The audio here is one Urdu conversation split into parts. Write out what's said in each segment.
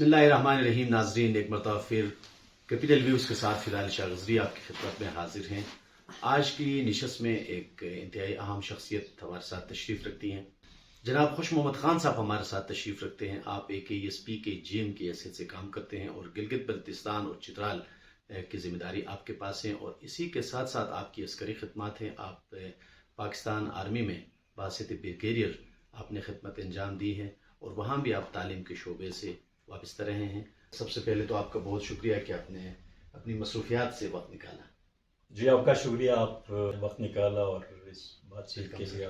بسم اللہ الرحمن الرحیم. ناظرین، ایک مرتبہ پھر کیپیٹل ویوز کے ساتھ فی الحال شاہ غزری آپ کی خدمت میں حاضر ہیں. آج کی نشست میں ایک انتہائی اہم شخصیت ہمارے ساتھ تشریف رکھتی ہیں. جناب خوش محمد خان صاحب ہمارے ساتھ تشریف رکھتے ہیں. آپ AKSP کے GM کی حیثیت سے کام کرتے ہیں اور گلگت بلتستان اور چترال کی ذمہ داری آپ کے پاس ہیں، اور اسی کے ساتھ ساتھ آپ کی عسکری خدمات ہیں. آپ پاکستان آرمی میں بحیثیت بریگیڈیئر آپ نے خدمت انجام دی ہے، اور وہاں بھی آپ تعلیم کے شعبے سے وابستہ رہے ہیں. سب سے پہلے تو آپ کا بہت شکریہ کہ آپ نے اپنی مصروفیات سے وقت نکالا. جی آپ کا شکریہ، آپ وقت نکالا اور اس بات چیت کے لیے.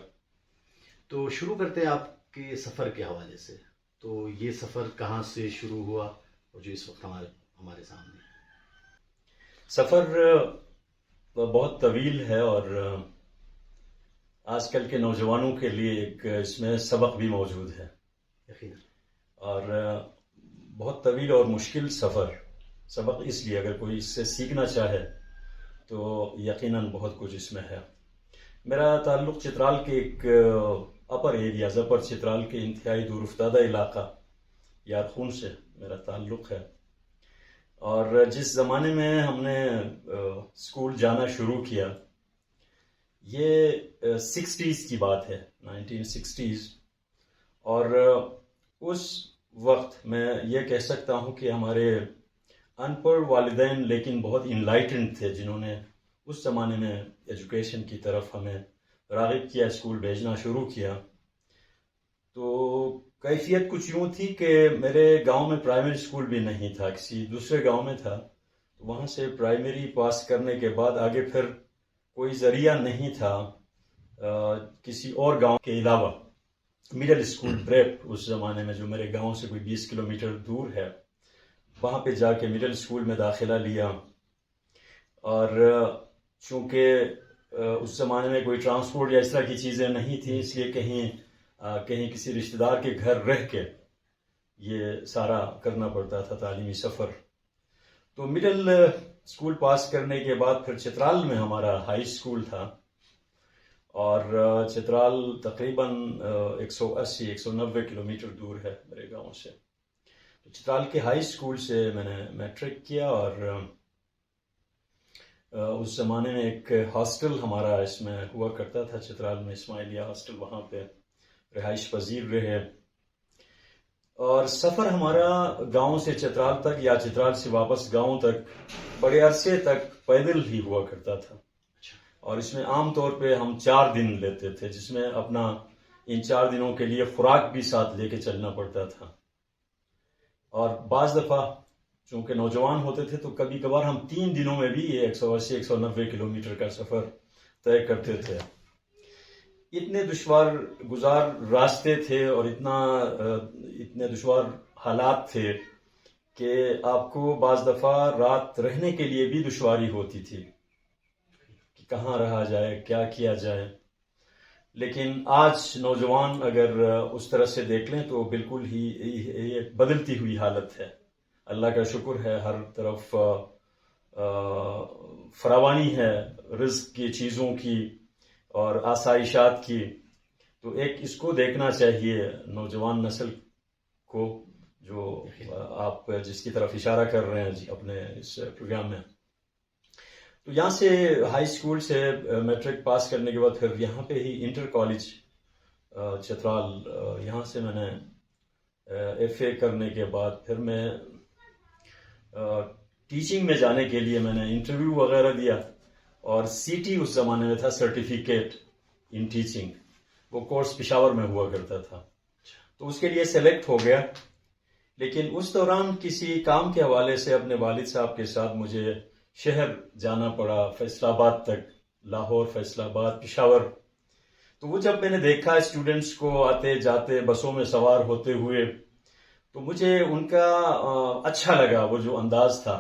تو شروع کرتے ہیں آپ کے سفر کے حوالے سے. تو یہ سفر کہاں سے شروع ہوا اور جو اس وقت ہمارے سامنے ہے؟ سفر بہت طویل ہے اور آج کل کے نوجوانوں کے لیے ایک اس میں سبق بھی موجود ہے. یقیناً. اور بہت طویل اور مشکل سبق اس لیے اگر کوئی اس سے سیکھنا چاہے تو یقیناً بہت کچھ اس میں ہے. میرا تعلق چترال کے ایک اپر ایریا زپر چترال کے انتہائی دور افتادہ علاقہ یارخون سے میرا تعلق ہے. اور جس زمانے میں ہم نے اسکول جانا شروع کیا، یہ 60s کی بات ہے، 1960s. اور اس وقت میں یہ کہہ سکتا ہوں کہ ہمارے ان پڑھ والدین لیکن بہت انلائٹنڈ تھے، جنہوں نے اس زمانے میں ایجوکیشن کی طرف ہمیں راغب کیا، اسکول بھیجنا شروع کیا. تو کیفیت کچھ یوں تھی کہ میرے گاؤں میں پرائمری اسکول بھی نہیں تھا، کسی دوسرے گاؤں میں تھا. وہاں سے پرائمری پاس کرنے کے بعد آگے پھر کوئی ذریعہ نہیں تھا کسی اور گاؤں کے علاوہ. مڈل اسکول پریپ اس زمانے میں جو میرے گاؤں سے کوئی 20 کلومیٹر دور ہے، وہاں پہ جا کے مڈل اسکول میں داخلہ لیا. اور چونکہ اس زمانے میں کوئی ٹرانسپورٹ یا اس طرح کی چیزیں نہیں تھیں، اس لیے کہیں کسی رشتہ دار کے گھر رہ کے یہ سارا کرنا پڑتا تھا تعلیمی سفر. تو مڈل اسکول پاس کرنے کے بعد پھر چترال میں ہمارا ہائی اسکول تھا، اور چترال تقریباً 180-190 کلومیٹر دور ہے میرے گاؤں سے. تو چترال کے ہائی اسکول سے میں نے میٹرک کیا، اور اس زمانے میں ایک ہاسٹل ہمارا اس میں ہوا کرتا تھا چترال میں، اسماعیلیہ ہاسٹل، وہاں پہ رہائش پذیر رہے. اور سفر ہمارا گاؤں سے چترال تک یا چترال سے واپس گاؤں تک بڑے عرصے تک پیدل ہی ہوا کرتا تھا. اور اس میں عام طور پہ ہم 4 دن لیتے تھے، جس میں اپنا ان 4 دنوں کے لیے خوراک بھی ساتھ لے کے چلنا پڑتا تھا. اور بعض دفعہ چونکہ نوجوان ہوتے تھے تو کبھی کبھار ہم 3 دنوں میں بھی یہ 180-190 کلومیٹر کا سفر طے کرتے تھے. اتنے دشوار گزار راستے تھے اور اتنے دشوار حالات تھے کہ آپ کو بعض دفعہ رات رہنے کے لیے بھی دشواری ہوتی تھی کہ کہاں رہا جائے، کیا کیا جائے. لیکن آج نوجوان اگر اس طرح سے دیکھ لیں تو بالکل ہی ایک بدلتی ہوئی حالت ہے. اللہ کا شکر ہے، ہر طرف فراوانی ہے رزق کی، چیزوں کی اور آسائشات کی. تو ایک اس کو دیکھنا چاہیے نوجوان نسل کو، جو آپ جس کی طرف اشارہ کر رہے ہیں اپنے اس پروگرام میں. تو یہاں سے ہائی اسکول سے میٹرک پاس کرنے کے بعد پھر یہاں پہ ہی انٹر کالج چترال، یہاں سے میں نے FA کرنے کے بعد پھر میں ٹیچنگ میں جانے کے لیے میں نے انٹرویو وغیرہ دیا، اور CT اس زمانے میں تھا، سرٹیفکیٹ ان ٹیچنگ، وہ کورس پشاور میں ہوا کرتا تھا. تو اس کے لیے سلیکٹ ہو گیا. لیکن اس دوران کسی کام کے حوالے سے اپنے والد صاحب کے ساتھ مجھے شہر جانا پڑا، فیصل آباد تک، لاہور، فیصل آباد، پشاور. تو وہ جب میں نے دیکھا اسٹوڈنٹس کو آتے جاتے بسوں میں سوار ہوتے ہوئے، تو مجھے ان کا اچھا لگا وہ جو انداز تھا.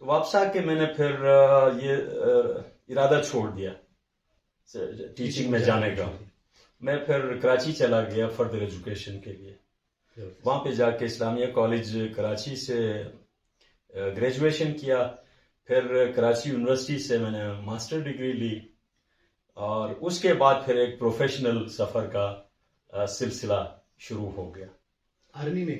تو واپس آ کے میں نے پھر یہ ارادہ چھوڑ دیا ٹیچنگ میں جانے کا. میں پھر کراچی چلا گیا فردر ایجوکیشن کے لیے. وہاں پہ جا کے اسلامیہ کالج کراچی سے گریجویشن کیا. پھر کراچی یونیورسٹی سے میں نے ماسٹر ڈگری لی، اور اس کے بعد پھر ایک پروفیشنل سفر کا سلسلہ شروع ہو گیا. آرمی میں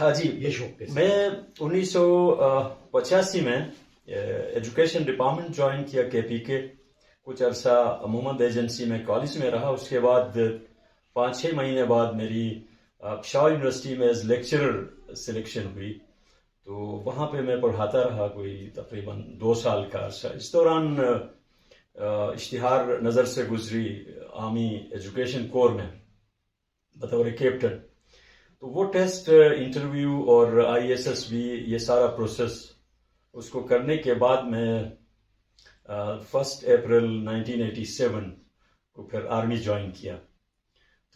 ہاں جی، یہ شوق کیسے؟ میں 1985 میں ایجوکیشن ڈپارٹمنٹ جوائن کیا کے پی کے. کچھ عرصہ محمد ایجنسی میں کالج میں رہا. اس کے بعد 5-6 مہینے بعد میری پشاور یونیورسٹی میں ایز لیکچرر سلیکشن ہوئی. تو وہاں پہ میں پڑھاتا رہا کوئی تقریباً 2 سال کا عرصہ. اس دوران اشتہار نظر سے گزری آرمی ایجوکیشن کور میں بطور کیپٹن. تو وہ ٹیسٹ، انٹرویو اور ISS بھی، یہ سارا پروسیس اس کو کرنے کے بعد میں 1 اپریل 1987 کو پھر آرمی جوائن کیا.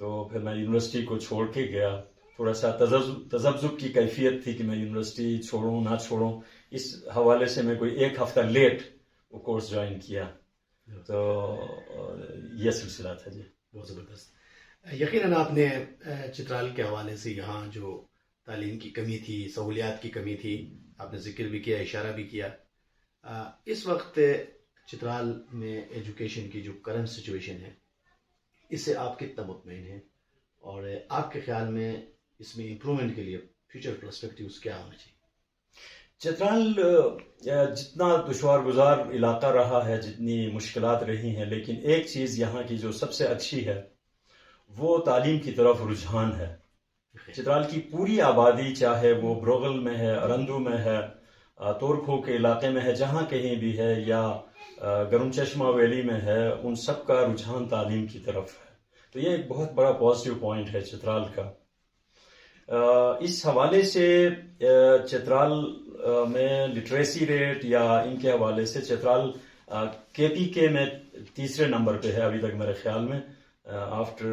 تو پھر میں یونیورسٹی کو چھوڑ کے گیا. تھوڑا سا تذبذب کی کیفیت تھی کہ میں یونیورسٹی چھوڑوں نہ چھوڑوں. اس حوالے سے میں کوئی 1 ہفتہ لیٹ وہ کورس جوائن کیا. تو یہ سلسلہ تھا جی. بہت زبردست. یقیناً آپ نے چترال کے حوالے سے یہاں جو تعلیم کی کمی تھی، سہولیات کی کمی تھی، آپ نے ذکر بھی کیا، اشارہ بھی کیا. اس وقت چترال میں ایجوکیشن کی جو کرنٹ سچویشن ہے، اس سے آپ کتنا مطمئن ہیں، اور آپ کے خیال میں اس میں امپرومنٹ کے لیے فیوچر پرسپیکٹیوز کیا ہونا چاہیے؟ چترال جتنا دشوار گزار علاقہ رہا ہے، جتنی مشکلات رہی ہیں، لیکن ایک چیز یہاں کی جو سب سے اچھی ہے وہ تعلیم کی طرف رجحان ہے. چترال کی پوری آبادی، چاہے وہ بروغل میں ہے، ارندو میں ہے، تورکھو کے علاقے میں ہے، جہاں کہیں بھی ہے، یا گرم چشمہ ویلی میں ہے، ان سب کا رجحان تعلیم کی طرف ہے. تو یہ ایک بہت بڑا پازیٹیو پوائنٹ ہے چترال کا. اس حوالے سے چترال میں لٹریسی ریٹ یا ان کے حوالے سے چترال KPK میں 3 نمبر پہ ہے ابھی تک میرے خیال میں، آفٹر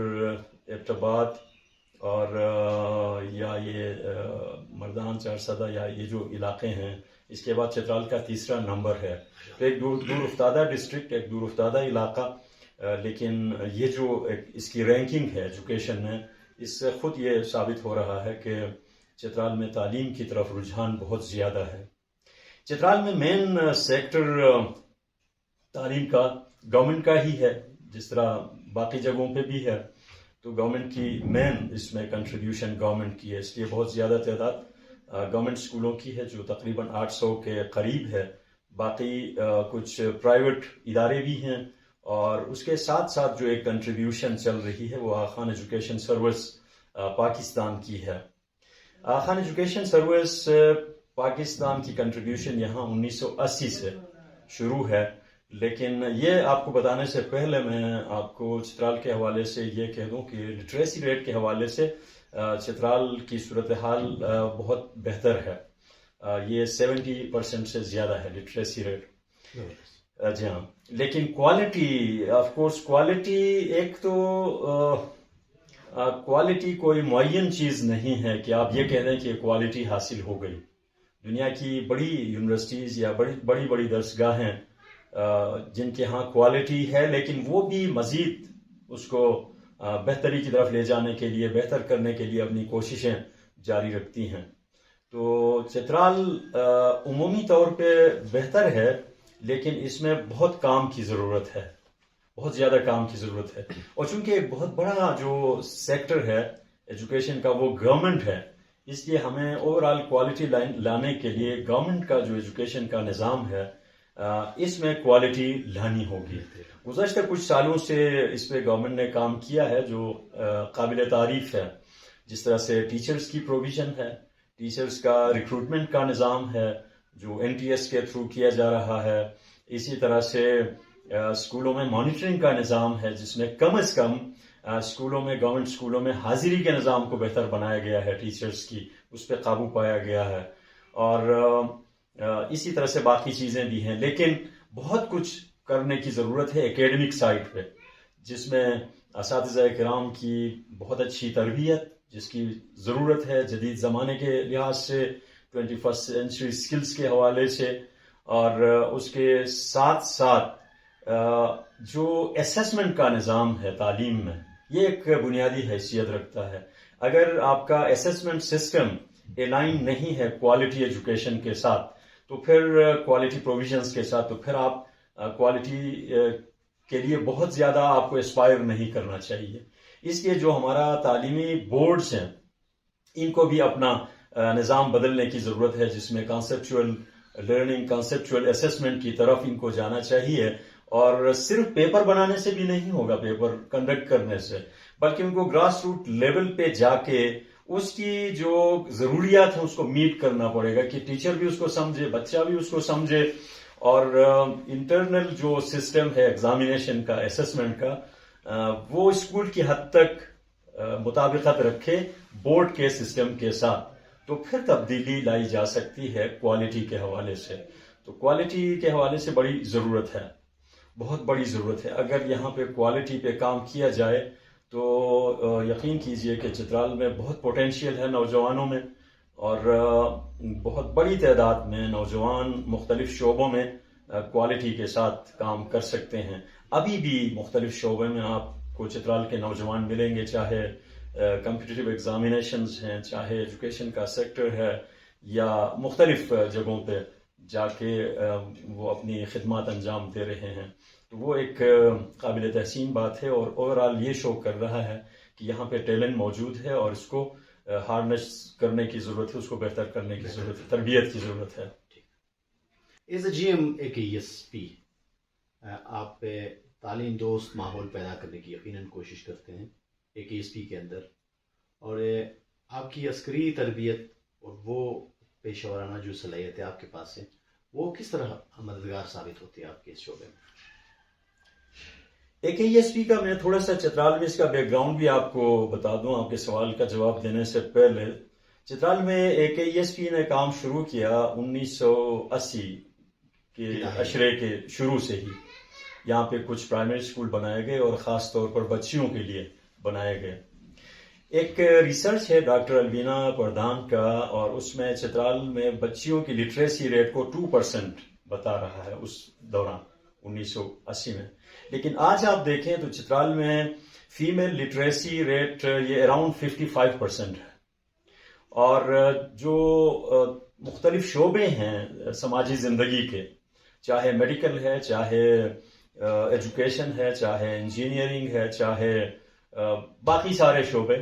ایبٹ آباد اور یا یہ مردان چارسدہ یا یہ جو علاقے ہیں. اس کے بعد چترال کا 3 نمبر ہے. ایک دور افتادہ ڈسٹرکٹ، ایک دور افتادہ علاقہ، لیکن یہ جو اس کی رینکنگ ہے ایجوکیشن میں، اس سے خود یہ ثابت ہو رہا ہے کہ چترال میں تعلیم کی طرف رجحان بہت زیادہ ہے. چترال میں مین سیکٹر تعلیم کا گورنمنٹ کا ہی ہے، جس طرح باقی جگہوں پہ بھی ہے. تو گورنمنٹ کی مین اس میں کنٹریبیوشن گورنمنٹ کی ہے، اس لیے بہت زیادہ تعداد گورنمنٹ اسکولوں کی ہے، جو تقریباً 800 کے قریب ہے. باقی کچھ پرائیویٹ ادارے بھی ہیں، اور اس کے ساتھ ساتھ جو ایک کنٹریبیوشن چل رہی ہے وہ آخان ایجوکیشن سروس پاکستان کی ہے. آخان ایجوکیشن سروس پاکستان کی کنٹریبیوشن یہاں 1980 سے شروع ہے. لیکن یہ آپ کو بتانے سے پہلے میں آپ کو چترال کے حوالے سے یہ کہہ دوں کہ لٹریسی ریٹ کے حوالے سے چترال کی صورتحال بہت بہتر ہے. یہ 70% سے زیادہ ہے لٹریسی ریٹ. جی ہاں. لیکن کوالٹی، آف کورس کوالٹی، ایک تو کوالٹی کوئی معین چیز نہیں ہے کہ آپ یہ کہہ دیں کہ کوالٹی حاصل ہو گئی. دنیا کی بڑی یونیورسٹیز یا بڑی درسگاہیں جن کے ہاں کوالٹی ہے، لیکن وہ بھی مزید اس کو بہتری کی طرف لے جانے کے لیے، بہتر کرنے کے لیے اپنی کوششیں جاری رکھتی ہیں. تو چترال عمومی طور پہ بہتر ہے، لیکن اس میں بہت کام کی ضرورت ہے، بہت زیادہ کام کی ضرورت ہے. اور چونکہ ایک بہت بڑا جو سیکٹر ہے ایجوکیشن کا وہ گورنمنٹ ہے، اس لیے ہمیں اوور آل کوالٹی لانے کے لیے گورنمنٹ کا جو ایجوکیشن کا نظام ہے اس میں کوالٹی لانی ہوگی. گزشتہ کچھ سالوں سے اس پہ گورنمنٹ نے کام کیا ہے جو قابل تعریف ہے. جس طرح سے ٹیچرز کی پروویژن ہے، ٹیچرز کا ریکروٹمنٹ کا نظام ہے جو NTS کے تھرو کیا جا رہا ہے. اسی طرح سے اسکولوں میں مانیٹرنگ کا نظام ہے، جس میں کم از کم اسکولوں میں، گورنمنٹ اسکولوں میں حاضری کے نظام کو بہتر بنایا گیا ہے، ٹیچرز کی اس پہ قابو پایا گیا ہے. اور اسی طرح سے باقی چیزیں بھی ہیں. لیکن بہت کچھ کرنے کی ضرورت ہے اکیڈمک سائٹ پہ، جس میں اساتذہ کرام کی بہت اچھی تربیت، جس کی ضرورت ہے جدید زمانے کے لحاظ سے، 21st سینچری سکلز کے حوالے سے. اور اس کے ساتھ ساتھ جو اسیسمنٹ کا نظام ہے تعلیم میں، یہ ایک بنیادی حیثیت رکھتا ہے. اگر آپ کا اسیسمنٹ سسٹم الائن نہیں ہے کوالٹی ایجوکیشن کے ساتھ، تو پھر کوالٹی پروویژنز کے ساتھ، تو پھر آپ کوالٹی کے لیے بہت زیادہ آپ کو اسپائر نہیں کرنا چاہیے. اس لیے جو ہمارا تعلیمی بورڈز ہیں ان کو بھی اپنا نظام بدلنے کی ضرورت ہے، جس میں کانسیپچول لرننگ، کانسیپچول اسیسمنٹ کی طرف ان کو جانا چاہیے. اور صرف پیپر بنانے سے بھی نہیں ہوگا، پیپر کنڈکٹ کرنے سے، بلکہ ان کو گراس روٹ لیول پہ جا کے اس کی جو ضروریات ہیں اس کو میٹ کرنا پڑے گا کہ ٹیچر بھی اس کو سمجھے، بچہ بھی اس کو سمجھے، اور انٹرنل جو سسٹم ہے ایگزامینیشن کا، اسیسمنٹ کا، وہ اسکول کی حد تک مطابقت رکھے بورڈ کے سسٹم کے ساتھ. تو پھر تبدیلی لائی جا سکتی ہے کوالٹی کے حوالے سے. تو کوالٹی کے حوالے سے بڑی ضرورت ہے، بہت بڑی ضرورت ہے. اگر یہاں پہ کوالٹی پہ کام کیا جائے تو یقین کیجئے کہ چترال میں بہت پوٹینشیل ہے نوجوانوں میں، اور بہت بڑی تعداد میں نوجوان مختلف شعبوں میں کوالٹی کے ساتھ کام کر سکتے ہیں. ابھی بھی مختلف شعبوں میں آپ کو چترال کے نوجوان ملیں گے، چاہے کمپٹیٹیو ایگزامینیشنز ہیں، چاہے ایجوکیشن کا سیکٹر ہے، یا مختلف جگہوں پہ جا کے وہ اپنی خدمات انجام دے رہے ہیں. تو وہ ایک قابل تحسین بات ہے، اور اوورآل یہ شو کر رہا ہے کہ یہاں پہ ٹیلنٹ موجود ہے، اور اس کو ہارنس کرنے کی ضرورت ہے، اس کو بہتر کرنے کی ضرورت ہے، تربیت کی ضرورت ہے. ایز اے GM AKESP آپ تعلیم دوست ماحول پیدا کرنے کی یقیناً کوشش کرتے ہیں AKESP کے اندر، اور آپ کی عسکری تربیت اور وہ پیشہ ورانہ جو صلاحیتیں آپ کے پاس ہیں وہ کس طرح مددگار ثابت ہوتی ہے آپ کے اس شعبے میں؟ AKESP کا میں تھوڑا سا چترال میں اس کا بیک گراؤنڈ بھی آپ کو بتا دوں آپ کے سوال کا جواب دینے سے پہلے. چترال میں AKESP نے کام شروع کیا 1980 کے عشرے کے شروع سے ہی. یہاں پہ کچھ پرائمری اسکول بنائے گئے اور خاص طور پر بچیوں کے لیے بنائے گئے. ایک ریسرچ ہے ڈاکٹر الوینا پردھان کا، اور اس میں چترال میں بچیوں کی لٹریسی ریٹ کو 2% بتا رہا ہے اس دوران 1980 میں. لیکن آج آپ دیکھیں تو چترال میں فیمیل لٹریسی ریٹ یہ اراؤنڈ 55% ہے. اور جو مختلف شعبے ہیں سماجی زندگی کے، چاہے میڈیکل ہے، چاہے ایجوکیشن ہے، چاہے انجینئرنگ ہے، چاہے باقی سارے شعبے،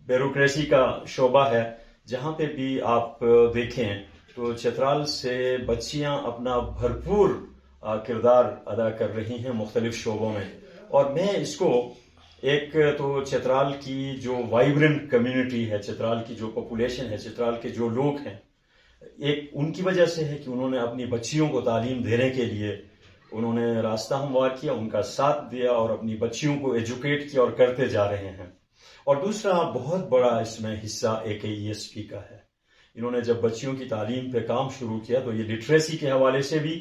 بیوروکریسی کا شعبہ ہے، جہاں پہ بھی آپ دیکھیں تو چترال سے بچیاں اپنا بھرپور کردار ادا کر رہی ہیں مختلف شعبوں میں. اور میں اس کو ایک تو چترال کی جو وائبرنٹ کمیونٹی ہے، چترال کی جو پاپولیشن ہے، چترال کے جو لوگ ہیں، ایک ان کی وجہ سے ہے کہ انہوں نے اپنی بچیوں کو تعلیم دینے کے لیے انہوں نے راستہ ہموار کیا، ان کا ساتھ دیا، اور اپنی بچیوں کو ایجوکیٹ کیا اور کرتے جا رہے ہیں. اور دوسرا بہت بڑا اس میں حصہ AKESP کا ہے. انہوں نے جب بچیوں کی تعلیم پہ کام شروع کیا تو یہ لٹریسی کے حوالے سے بھی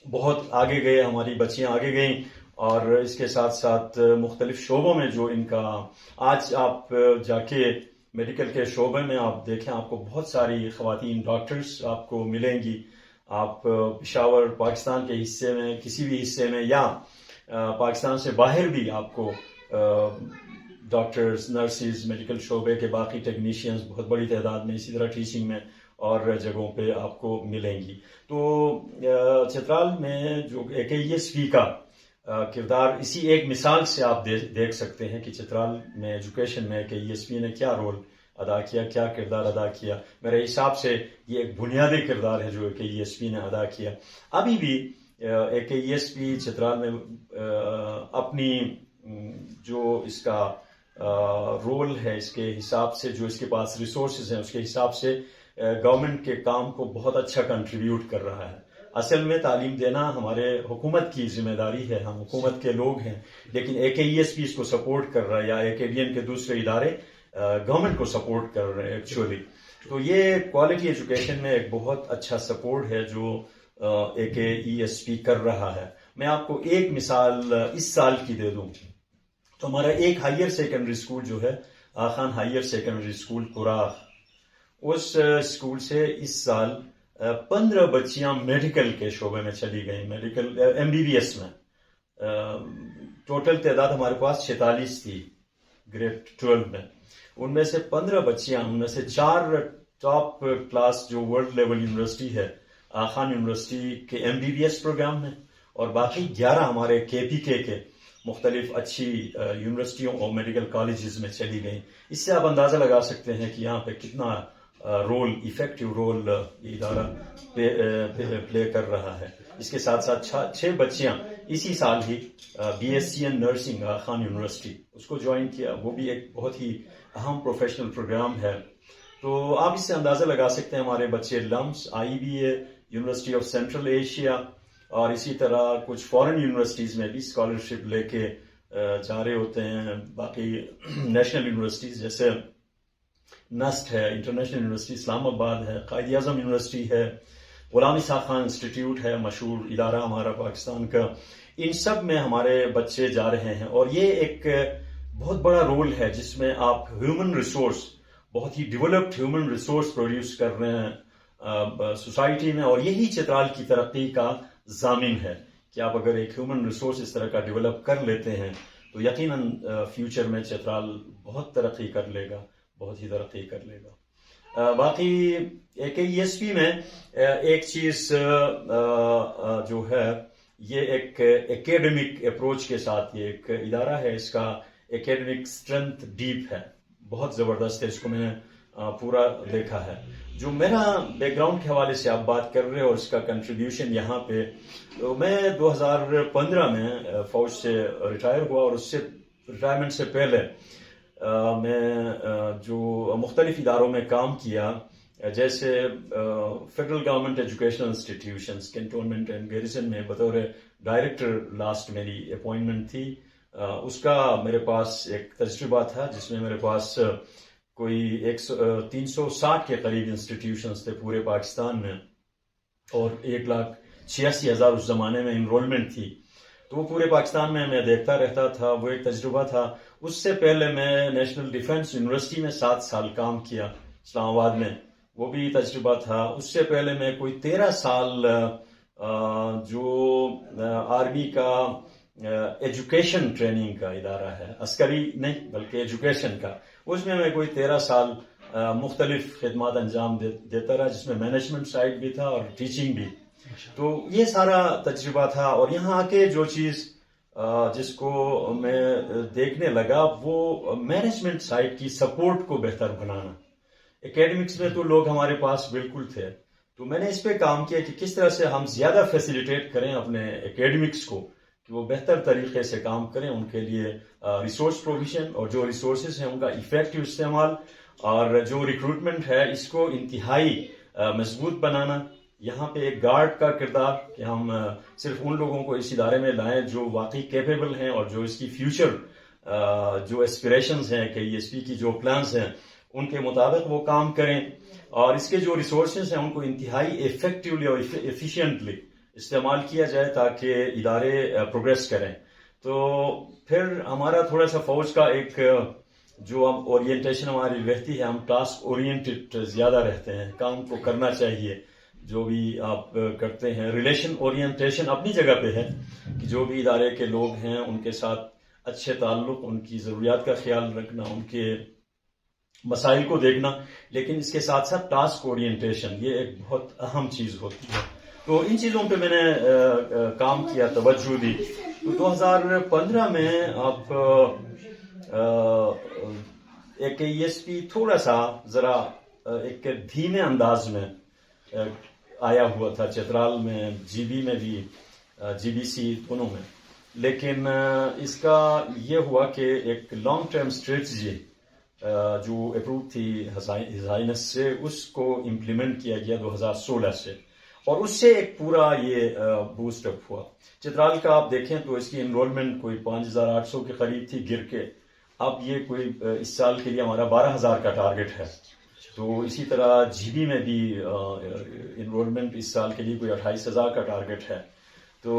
بہت آگے گئے، ہماری بچیاں آگے گئیں. اور اس کے ساتھ ساتھ مختلف شعبوں میں جو ان کا، آج آپ جا کے میڈیکل کے شعبے میں آپ دیکھیں، آپ کو بہت ساری خواتین ڈاکٹرز آپ کو ملیں گی. آپ پشاور پاکستان کے حصے میں کسی بھی حصے میں، یا پاکستان سے باہر بھی آپ کو ڈاکٹرز، نرسز، میڈیکل شعبے کے باقی ٹیکنیشینز بہت بڑی تعداد میں، اسی طرح ٹیچنگ میں اور جگہوں پہ آپ کو ملیں گی. تو چترال میں جو AKESP کا کردار، اسی ایک مثال سے آپ دیکھ سکتے ہیں کہ چترال میں ایجوکیشن میں AKESP نے کیا رول ادا کیا، کیا کردار ادا کیا. میرے حساب سے یہ ایک بنیادی کردار ہے جو AKESP نے ادا کیا. ابھی بھی AKESP چترال میں اپنی جو اس کا رول ہے، اس کے حساب سے جو اس کے پاس ریسورسز ہیں، اس کے حساب سے گورنمنٹ کے کام کو بہت اچھا کنٹریبیوٹ کر رہا ہے. اصل میں تعلیم دینا ہمارے حکومت کی ذمہ داری ہے، ہم حکومت کے لوگ ہیں، لیکن AKESP اس کو سپورٹ کر رہا ہے، یا AKDN کے دوسرے ادارے گورنمنٹ کو سپورٹ کر رہے ہیں ایکچولی. تو یہ کوالٹی ایجوکیشن میں ایک بہت اچھا سپورٹ ہے جو AKESP کر رہا ہے. میں آپ کو ایک مثال اس سال کی دے دوں تو ہمارا ایک ہائر سیکنڈری اسکول جو ہے، آخان ہائر سیکنڈری اسکول کوراغ، اس اسکول سے اس سال 15 بچیاں میڈیکل کے شعبے میں چلی گئیں، میڈیکل MBBS میں. ٹوٹل تعداد ہمارے پاس 46 تھی گریڈ 12 میں. ان میں سے 15 بچیاں، ان میں سے 4 ٹاپ کلاس جو ورلڈ لیول یونیورسٹی ہے، آخان یونیورسٹی کے MBBS پروگرام میں، اور باقی 11 ہمارے KPK کے مختلف اچھی یونیورسٹیوں اور میڈیکل کالجز میں چلی گئیں. اس سے آپ اندازہ لگا سکتے ہیں کہ یہاں پہ کتنا رول، ایفیکٹو رول یہ ادارہ پلے کر رہا ہے. اس کے ساتھ ساتھ 6 بچیاں اسی سال ہی BSc نرسنگ خان یونیورسٹی اس کو جوائن کیا. وہ بھی ایک بہت ہی اہم پروفیشنل پروگرام ہے. تو آپ اس سے اندازہ لگا سکتے ہیں ہمارے بچے لمس IBA university of central Asia اور اسی طرح کچھ فارن یونیورسٹیز میں بھی اسکالرشپ لے کے جا رہے ہوتے ہیں. باقی نیشنل یونیورسٹیز جیسے نسٹ ہے، انٹرنیشنل یونیورسٹی اسلام آباد ہے، قائد اعظم یونیورسٹی ہے، غلام اسحاق خان انسٹیٹیوٹ ہے، مشہور ادارہ ہمارا پاکستان کا، ان سب میں ہمارے بچے جا رہے ہیں. اور یہ ایک بہت بڑا رول ہے جس میں آپ ہیومن ریسورس، بہت he developed human resource produce کر رہے ہیں سوسائٹی میں. اور یہی چترال کی ترقی کا ضامن ہے کہ آپ اگر ایک ہیومن ریسورس اس طرح کا ڈیولپ کر لیتے ہیں تو یقیناً فیوچر میں چترال بہت ترقی کر لے گا، بہت ہی ترقی کر لے گا. باقی AKESP میں ایک چیز جو ہے یہ ایک ایکیڈمک اپروچ کے ساتھ یہ ایک ادارہ ہے. اس کا ایکیڈمک سٹرینتھ ڈیپ ہے، بہت زبردست ہے. اس کو میں نے پورا دیکھا ہے. جو میرا بیک گراؤنڈ کے حوالے سے آپ بات کر رہے ہیں اور اس کا کنٹریبیوشن یہاں پہ، تو میں 2015 میں فوج سے ریٹائر ہوا اور اس سے ریٹائرمنٹ سے پہلے میں جو مختلف اداروں میں کام کیا، جیسے federal government educational institutions cantonment and garrison میں بطور ڈائریکٹر لاسٹ میری اپوائنٹمنٹ تھی. اس کا میرے پاس ایک تجربہ تھا جس میں میرے پاس کوئی 360 کے قریب انسٹیٹیوشنز تھے پورے پاکستان میں اور 1,86,000 اس زمانے میں انرولمنٹ تھی. تو وہ پورے پاکستان میں دیکھتا رہتا تھا. وہ ایک تجربہ تھا. اس سے پہلے میں نیشنل ڈیفنس یونیورسٹی میں 7 سال کام کیا اسلام آباد میں، وہ بھی تجربہ تھا. اس سے پہلے میں کوئی 13 سال جو آرمی کا ایجوکیشن ٹریننگ کا ادارہ ہے، عسکری نہیں بلکہ ایجوکیشن کا، اس میں کوئی 13 سال مختلف خدمات انجام دیتا رہا، جس میں مینجمنٹ سائڈ بھی تھا اور ٹیچنگ بھی. تو یہ سارا تجربہ تھا. اور یہاں آ کے جو چیز جس کو میں دیکھنے لگا وہ مینجمنٹ سائڈ کی سپورٹ کو بہتر بنانا. اکیڈمکس میں تو لوگ ہمارے پاس بالکل تھے، تو میں نے اس پہ کام کیا کہ کس طرح سے ہم زیادہ فیسیلیٹیٹ کریں اپنے اکیڈمکس کو کہ وہ بہتر طریقے سے کام کریں. ان کے لیے ریسورس پروویژن اور جو ریسورسز ہیں ان کا ایفیکٹو استعمال اور جو ریکروٹمنٹ ہے اس کو انتہائی مضبوط بنانا. یہاں پہ ایک گارڈ کا کردار کہ ہم صرف ان لوگوں کو اس ادارے میں لائیں جو واقعی کیپیبل ہیں اور جو اس کی فیوچر جو ایسپریشنز ہیں AKESP کی جو پلانز ہیں ان کے مطابق وہ کام کریں. اور اس کے جو ریسورسز ہیں ان کو انتہائی ایفیکٹولی اور ایفیشینٹلی استعمال کیا جائے تاکہ ادارے پروگریس کریں. تو پھر ہمارا تھوڑا سا فوج کا ایک جو ہم اورینٹیشن ہماری رہتی ہے، ہم ٹاسک اورینٹڈ زیادہ رہتے ہیں، کام کو کرنا چاہیے. جو بھی آپ کرتے ہیں ریلیشن اورینٹیشن اپنی جگہ پہ ہے کہ جو بھی ادارے کے لوگ ہیں ان کے ساتھ اچھے تعلق، ان کی ضروریات کا خیال رکھنا، ان کے مسائل کو دیکھنا، لیکن اس کے ساتھ ساتھ ٹاسک اورینٹیشن یہ ایک بہت اہم چیز ہوتی ہے. تو ان چیزوں پہ میں نے کام کیا، توجہ دی. تو 2015 میں آپ AKESP تھوڑا سا ذرا ایک دھیمے انداز میں آیا ہوا تھا چترال میں، GB میں بھی، GBC دونوں میں. لیکن اس کا یہ ہوا کہ ایک لانگ ٹرم اسٹریٹجی جو اپروو تھی ہز ہائنس سے، اس کو امپلیمنٹ کیا گیا 2016 سے، اور اس سے ایک پورا یہ بوسٹ اپ ہوا. چترال کا آپ دیکھیں تو اس کی انرولمنٹ کوئی 5,800 کے قریب تھی گر کے. اب یہ کوئی اس سال کے لیے ہمارا 12,000 کا ٹارگٹ ہے. تو اسی طرح GB میں بھی انرولمنٹ اس سال کے لیے کوئی 28,000 کا ٹارگٹ ہے. تو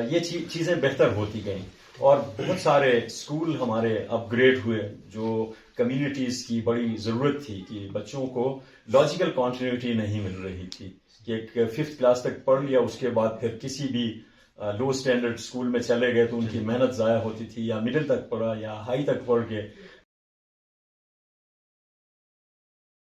یہ چیزیں بہتر ہوتی گئیں اور بہت سارے اسکول ہمارے اپ گریڈ ہوئے. جو کمیونٹیز کی بڑی ضرورت تھی کہ بچوں کو لاجیکل کنٹینیوٹی نہیں مل رہی تھی کہ ایک 5th کلاس تک پڑھ لیا، اس کے بعد پھر کسی بھی لو اسٹینڈرڈ اسکول میں چلے گئے تو ان کی محنت ضائع ہوتی تھی، یا مڈل تک پڑھا یا ہائی تک پڑھ کے